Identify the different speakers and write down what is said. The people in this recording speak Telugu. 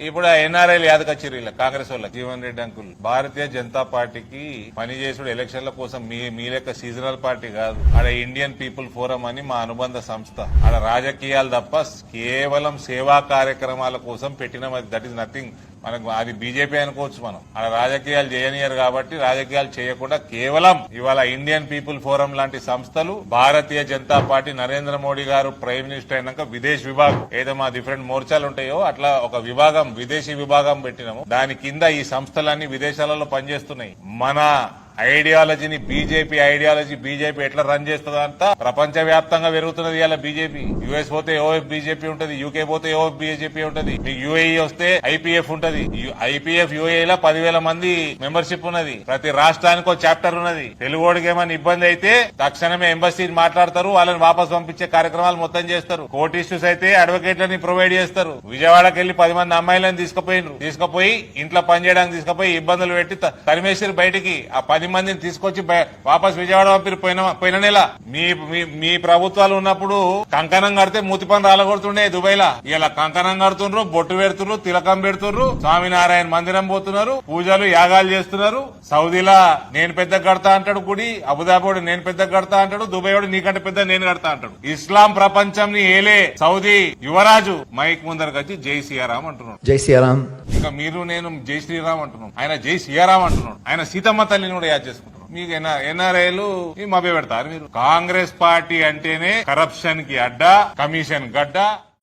Speaker 1: ఇప్పుడు ఎన్ఆర్ఐలు యాదకొచ్చారు ఇలా కాంగ్రెస్ వాళ్ళకి. జీవన్ రెడ్డి అంకుల్ భారతీయ జనతా పార్టీకి పనిచేసుడు ఎలక్షన్ల కోసం మీ లెక్క సీజనల్ పార్టీ కాదు. ఆడ ఇండియన్ పీపుల్ ఫోరం అని మా అనుబంధ సంస్థ. ఆడ రాజకీయాలు తప్ప కేవలం సేవా కార్యక్రమాల కోసం పెట్టిన దట్ ఈస్ నథింగ్. మనకు అది బీజేపీ అనుకోవచ్చు. మనం అలా రాజకీయాలు చేయనియరు కాబట్టి రాజకీయాలు చేయకుండా కేవలం ఇవాళ ఇండియన్ పీపుల్ ఫోరం లాంటి సంస్థలు భారతీయ జనతా పార్టీ నరేంద్ర మోడీ గారు ప్రైమ్ మినిస్టర్ అయినాక విదేశ్ విభాగం ఏదో మా డిఫరెంట్ మోర్చాలు ఉంటాయో అట్లా ఒక విభాగం విదేశీ విభాగం పెట్టినాము. దాని కింద ఈ సంస్థలన్నీ విదేశాలలో పనిచేస్తున్నాయి. మన ఐడియాలజీని బీజేపీ ఎట్లా రన్ చేస్తుందో అంతా ప్రపంచ వ్యాప్తంగా పెరుగుతున్నది. ఇలా బీజేపీ యుఎస్ పోతే ఓఎఫ్ బీజేపీ ఉంటది, యూకే పోతే ఓఎఫ్ బీజేపీ ఉంటది, మీకు యూఏఈ వస్తే ఐపీఎఫ్ ఉంటది. ఐపీఎఫ్ యూఏఈలో 10,000 మంది మెంబర్షిప్ ఉన్నది. ప్రతి రాష్ట్రానికి ఒక చాప్టర్ ఉన్నది. తెలుగుడికి ఏమైనా ఇబ్బంది అయితే తక్షణమే ఎంబసీని మాట్లాడతారు, వాళ్ళని వాపస్ పంపించే కార్యక్రమాలు మొత్తం చేస్తారు. కోర్టు ఇష్యూస్ అయితే అడ్వకేట్లని ప్రొవైడ్ చేస్తారు. విజయవాడకి వెళ్లి 10 మంది అమ్మాయిలను తీసుకుపోయి ఇంట్లో పనిచేయడానికి తీసుకుపోయి ఇబ్బందులు పెట్టి తరిమేశ్వరి బయటికి ఆ 10 మందిని తీసుకొచ్చి వాపస్ విజయవాడ పంపిరు. పోయిన నెల మీ ప్రభుత్వాలు ఉన్నప్పుడు కంకణం కడితే మూతి పని రాలగొడుతుండే దుబాయ్లా. ఇలా కంకణం కడుతుండ్రు, బొట్టు పెడుతున్నారు, తిలకం పెడుతున్నారు, స్వామినారాయణ మందిరం పోతున్నారు, పూజలు యాగాలు చేస్తున్నారు. సౌదీలా నేను పెద్ద కడతా అంటాడు గుడి, అబుదాబి నేను పెద్ద కడతా అంటాడు, దుబాయ్ వాడు నీకంటే పెద్ద నేను కడతా అంటాడు. ఇస్లాం ప్రపంచం ని ఏలే సౌదీ యువరాజు మైక్ ముందరకు వచ్చి జై సియారాం అంటున్నాడు.
Speaker 2: జై సియారాం.
Speaker 1: ఇంకా మీరు నేను జై శ్రీరామ్ అంటున్నాం, ఆయన జై సియారాం అంటున్నాడు. ఆయన సీతమ్మ తల్లిని కూడా యాద్ చేసుకుంటున్నారు. మీకు ఎన్ఆర్ఐలు మభ్య పెడతారు. మీరు కాంగ్రెస్ పార్టీ అంటేనే కరప్షన్ కి అడ్డా, కమిషన్ గడ్డ.